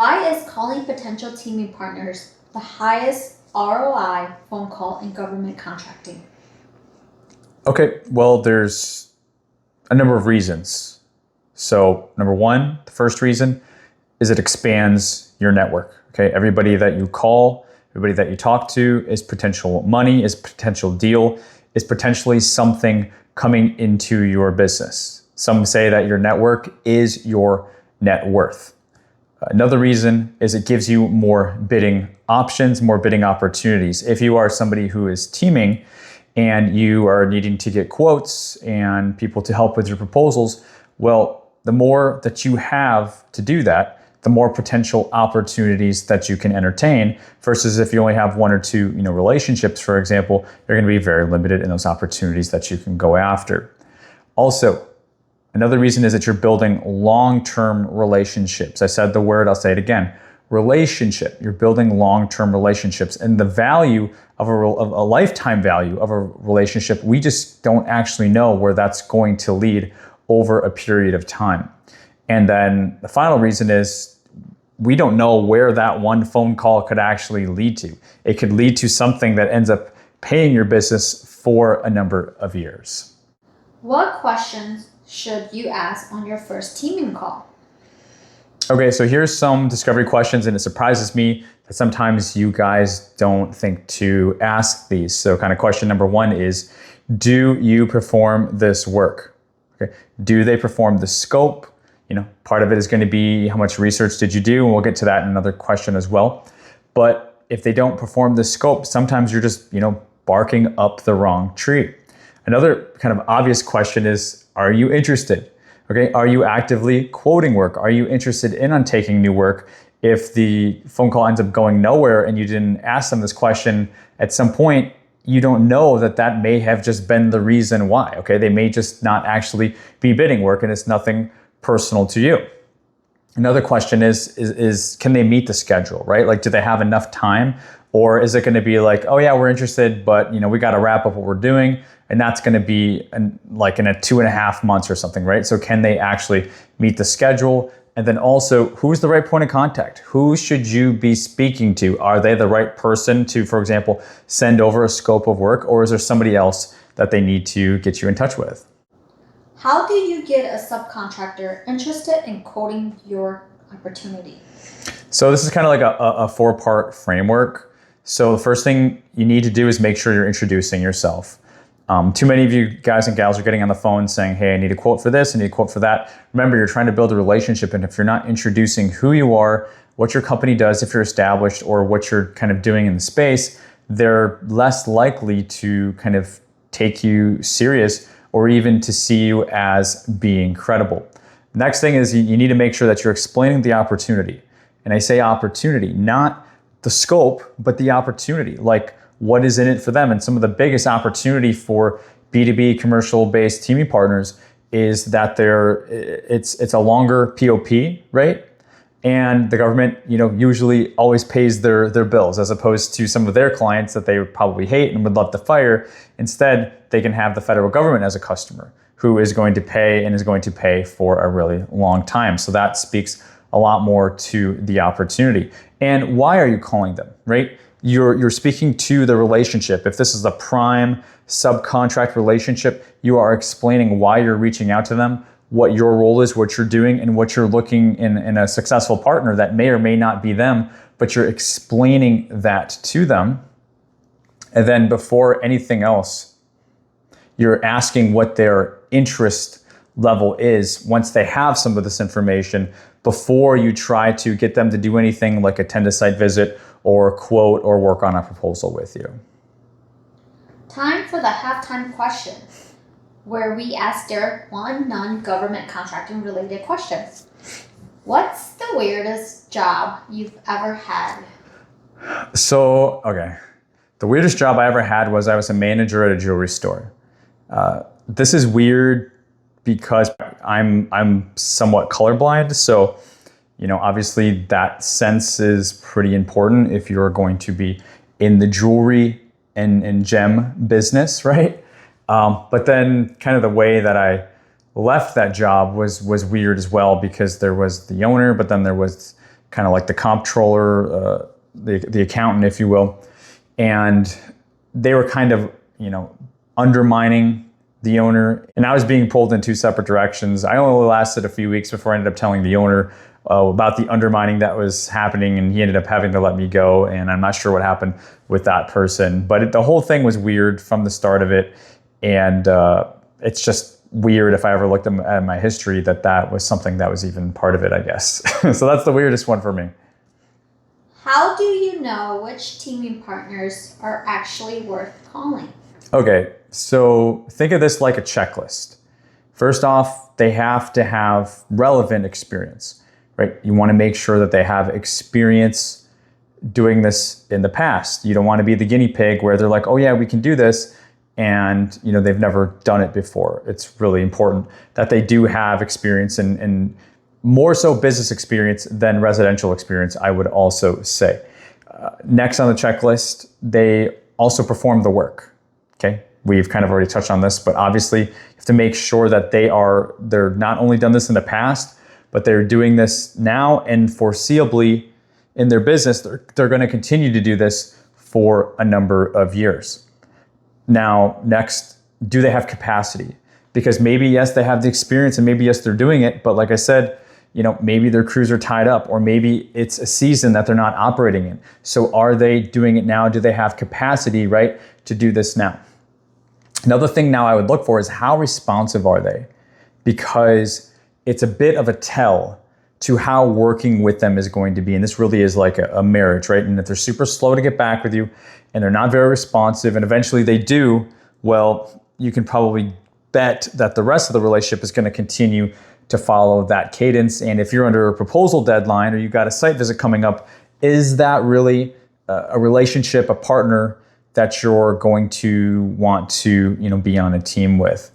Why is calling potential teaming partners the highest ROI phone call in government contracting? Okay, well, there's a number of reasons. So number one, the first reason is it expands your network. Okay, everybody that you call, everybody that you talk to is potential money, is potential deal, is potentially something coming into your business. Some say that your network is your net worth. Another reason is it gives you more bidding options, more bidding opportunities. If you are somebody who is teaming and you are needing to get quotes and people to help with your proposals, well, the more that you have to do that, the more potential opportunities that you can entertain versus if you only have one or two, relationships, for example, you're going to be very limited in those opportunities that you can go after. Also, another reason is that you're building long-term relationships. I said the word, I'll say it again. Relationship. You're building long-term relationships, and the value of a lifetime value of a relationship, we just don't actually know where that's going to lead over a period of time. And then the final reason is we don't know where that one phone call could actually lead to. It could lead to something that ends up paying your business for a number of years. What questions should you ask on your first teaming call? Okay, so here's some discovery questions, and it surprises me that sometimes you guys don't think to ask these. So kind of question number one is, do you perform this work? Okay. Do they perform the scope? Part of it is going to be how much research did you do, and we'll get to that in another question as well. But if they don't perform the scope, sometimes you're just, barking up the wrong tree. Another kind of obvious question is, are you interested? Okay, are you actively quoting work? Are you interested in taking new work? If the phone call ends up going nowhere and you didn't ask them this question at some point, you don't know that may have just been the reason why. Okay, they may just not actually be bidding work, and it's nothing personal to you. Another question is can they meet the schedule, right? Like, do they have enough time? Or is it going to be like, oh yeah, we're interested, but we got to wrap up what we're doing, and that's going to be in a 2.5 months or something, right? So can they actually meet the schedule? And then also, who's the right point of contact? Who should you be speaking to? Are they the right person to, for example, send over a scope of work, or is there somebody else that they need to get you in touch with? How do you get a subcontractor interested in quoting your opportunity? So this is kind of like a 4-part framework. So the first thing you need to do is make sure you're introducing yourself. Too many of you guys and gals are getting on the phone saying, hey, I need a quote for this, I need a quote for that. Remember, you're trying to build a relationship, and if you're not introducing who you are, what your company does, if you're established, or what you're kind of doing in the space, they're less likely to kind of take you serious or even to see you as being credible. Next thing is you need to make sure that you're explaining the opportunity. And I say opportunity, not the scope, but the opportunity. Like, what is in it for them? And some of the biggest opportunity for B2B commercial-based teaming partners is that it's a longer POP, right? And the government, usually always pays their bills, as opposed to some of their clients that they would probably hate and would love to fire. Instead, they can have the federal government as a customer who is going to pay and is going to pay for a really long time. So that speaks a lot more to the opportunity. And why are you calling them, right? You're speaking to the relationship. If this is a prime subcontract relationship, you are explaining why you're reaching out to them, what your role is, what you're doing, and what you're looking in a successful partner that may or may not be them, but you're explaining that to them. And then before anything else, you're asking what their interest level is once they have some of this information, before you try to get them to do anything like attend a site visit or quote or work on a proposal with you. Time for the halftime question, where we ask Derek one non-government contracting related question. What's the weirdest job you've ever had? So, okay. The weirdest job I ever had was I was a manager at a jewelry store. This is weird because I'm somewhat colorblind. So, obviously that sense is pretty important if you're going to be in the jewelry and gem business, right? But then kind of the way that I left that job was weird as well, because there was the owner, but then there was kind of like the comptroller, the accountant, if you will. And they were kind of, undermining the owner. And I was being pulled in two separate directions. I only lasted a few weeks before I ended up telling the owner about the undermining that was happening, and he ended up having to let me go. And I'm not sure what happened with that person. But the whole thing was weird from the start of it. And it's just weird if I ever looked at my history that was something that was even part of it, I guess. So that's the weirdest one for me. How do you know which teaming partners are actually worth calling? Okay, so think of this like a checklist. First off, they have to have relevant experience, right? You want to make sure that they have experience doing this in the past. You don't want to be the guinea pig where they're like, oh yeah, we can do this, and they've never done it before. It's really important that they do have experience, and more so business experience than residential experience, I would also say. Next on the checklist, they also perform the work. Okay, we've kind of already touched on this, but obviously you have to make sure that they're not only done this in the past, but they're doing this now, and foreseeably in their business, they're going to continue to do this for a number of years. Now, next, do they have capacity? Because maybe, yes, they have the experience, and maybe, yes, they're doing it, but like I said, maybe their crews are tied up, or maybe it's a season that they're not operating in. So are they doing it now? Do they have capacity, right, to do this now? Another thing now I would look for is how responsive are they? Because it's a bit of a tell to how working with them is going to be. And this really is like a marriage, right? And if they're super slow to get back with you and they're not very responsive, and eventually they do, well, you can probably bet that the rest of the relationship is going to continue to follow that cadence. And if you're under a proposal deadline or you've got a site visit coming up, is that really a relationship, a partner that you're going to want to be on a team with?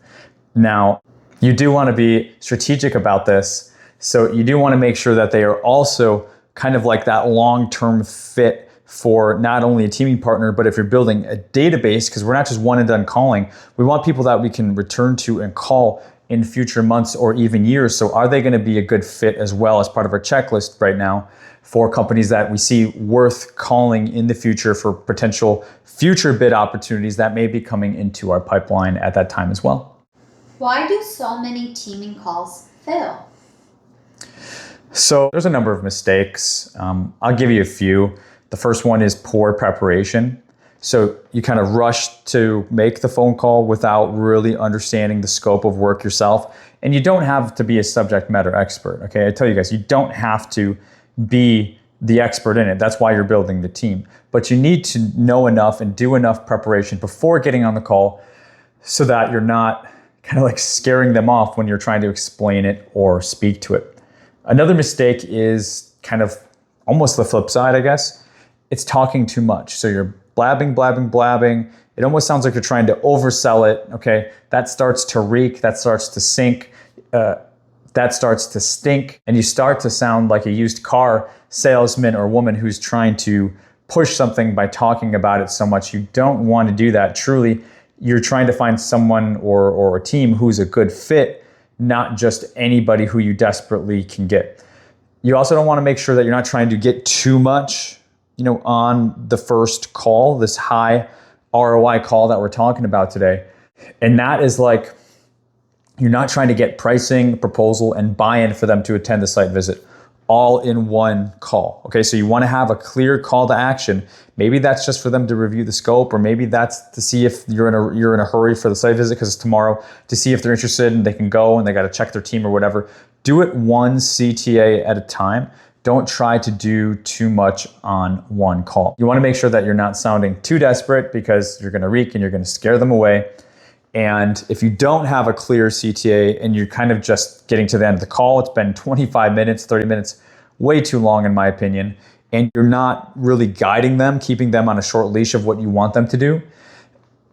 Now, you do want to be strategic about this. So you do want to make sure that they are also kind of like that long-term fit for not only a teaming partner, but if you're building a database, because we're not just one and done calling, we want people that we can return to and call in future months or even years. So are they going to be a good fit as well as part of our checklist right now for companies that we see worth calling in the future for potential future bid opportunities that may be coming into our pipeline at that time as well? Why do so many teaming calls fail? So there's a number of mistakes. I'll give you a few. The first one is poor preparation. So you kind of rush to make the phone call without really understanding the scope of work yourself. And you don't have to be a subject matter expert. Okay, I tell you guys, you don't have to be the expert in it. That's why you're building the team. But you need to know enough and do enough preparation before getting on the call so that you're not kind of like scaring them off when you're trying to explain it or speak to it. Another mistake is kind of almost the flip side, I guess. It's talking too much. So you're blabbing. It almost sounds like you're trying to oversell it, okay? That starts to reek, that starts to sink, that starts to stink, and you start to sound like a used car salesman or woman who's trying to push something by talking about it so much. You don't want to do that. Truly, you're trying to find someone or a team who's a good fit, not just anybody who you desperately can get. You also don't want to make sure that you're not trying to get too much on the first call, this high ROI call that we're talking about today. And that is like, you're not trying to get pricing, proposal, and buy-in for them to attend the site visit all in one call. Okay, so you want to have a clear call to action. Maybe that's just for them to review the scope, or maybe that's to see if you're in a hurry for the site visit because it's tomorrow, to see if they're interested and they can go and they got to check their team or whatever. Do it one CTA at a time. Don't try to do too much on one call. You want to make sure that you're not sounding too desperate because you're going to reek and you're going to scare them away. And if you don't have a clear CTA and you're kind of just getting to the end of the call, it's been 25 minutes, 30 minutes, way too long in my opinion, and you're not really guiding them, keeping them on a short leash of what you want them to do,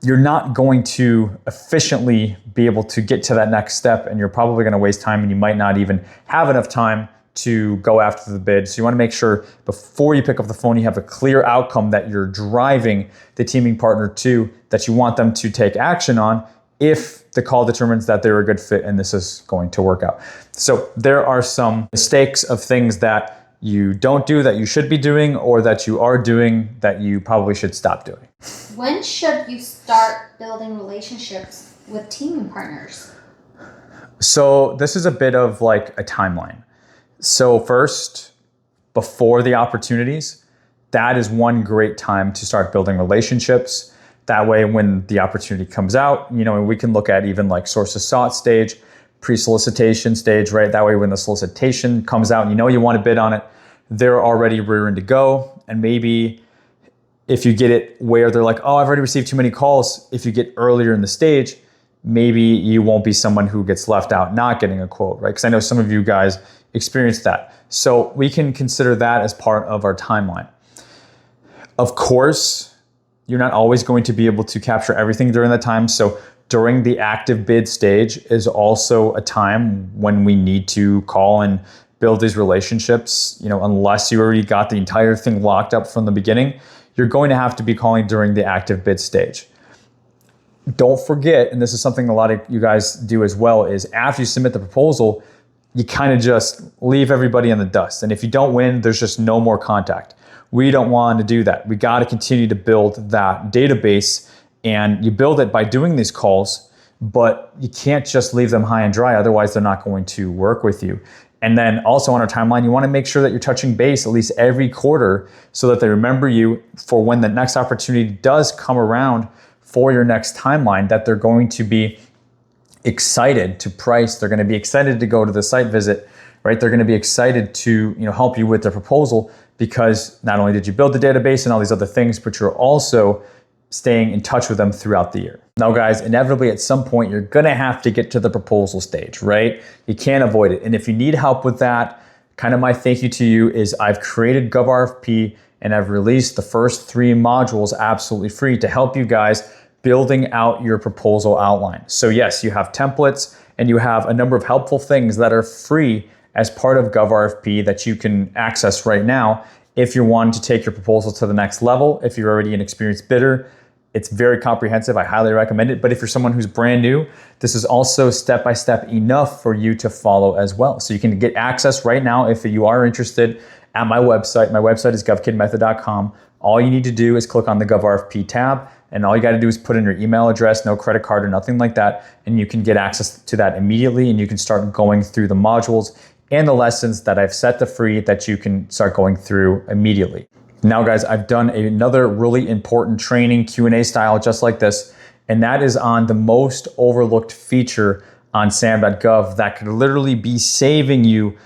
you're not going to efficiently be able to get to that next step, and you're probably going to waste time, and you might not even have enough time to go after the bid. So you want to make sure before you pick up the phone, you have a clear outcome that you're driving the teaming partner to, that you want them to take action on if the call determines that they're a good fit and this is going to work out. So there are some mistakes of things that you don't do that you should be doing, or that you are doing that you probably should stop doing. When should you start building relationships with team partners? So this is a bit of like a timeline. So first, before the opportunities, that is one great time to start building relationships. That way, when the opportunity comes out, we can look at even like sources sought stage, pre-solicitation stage, right? That way, when the solicitation comes out and you want to bid on it, they're already rearing to go. And maybe if you get it where they're like, oh, I've already received too many calls, if you get earlier in the stage, maybe you won't be someone who gets left out not getting a quote, right? Because I know some of you guys experienced that. So we can consider that as part of our timeline. Of course, you're not always going to be able to capture everything during that time. So during the active bid stage is also a time when we need to call and build these relationships. Unless you already got the entire thing locked up from the beginning, you're going to have to be calling during the active bid stage. Don't forget, and this is something a lot of you guys do as well, is after you submit the proposal, you kind of just leave everybody in the dust. And if you don't win, there's just no more contact. We don't want to do that. We got to continue to build that database, and you build it by doing these calls, but you can't just leave them high and dry. Otherwise, they're not going to work with you. And then also on our timeline, you want to make sure that you're touching base at least every quarter so that they remember you for when the next opportunity does come around for your next timeline, that they're going to be excited to price. They're going to be excited to go to the site visit, right? They're going to be excited to help you with their proposal, because not only did you build the database and all these other things, but you're also staying in touch with them throughout the year. Now, guys, inevitably at some point, you're going to have to get to the proposal stage, right? You can't avoid it. And if you need help with that, kind of my thank you to you is I've created GovRFP and I've released the first 3 modules absolutely free to help you guys building out your proposal outline. So yes, you have templates and you have a number of helpful things that are free as part of GovRFP that you can access right now if you're wanting to take your proposal to the next level. If you're already an experienced bidder, it's very comprehensive. I highly recommend it. But if you're someone who's brand new, this is also step-by-step enough for you to follow as well. So you can get access right now if you are interested at my website. My website is GovKidMethod.com. All you need to do is click on the GovRFP tab, and all you got to do is put in your email address, no credit card or nothing like that, and you can get access to that immediately, and you can start going through the modules and the lessons that I've set to free that you can start going through immediately. Now, guys, I've done another really important training Q&A style just like this, and that is on the most overlooked feature on sam.gov that could literally be saving you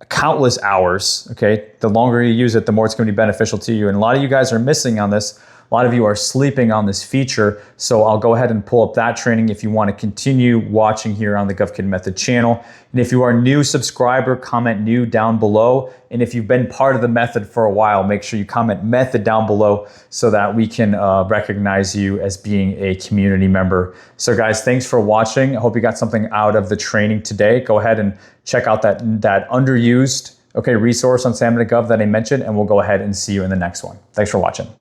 countless hours, okay? The longer you use it, the more it's going to be beneficial to you. And a lot of you guys are missing on this. A lot of you are sleeping on this feature. So I'll go ahead and pull up that training if you want to continue watching here on the GovKidMethod channel. And if you are a new subscriber, comment new down below. And if you've been part of the method for a while, make sure you comment method down below so that we can recognize you as being a community member. So guys, thanks for watching. I hope you got something out of the training today. Go ahead and check out that underused resource on sam.gov that I mentioned, and we'll go ahead and see you in the next one. Thanks for watching.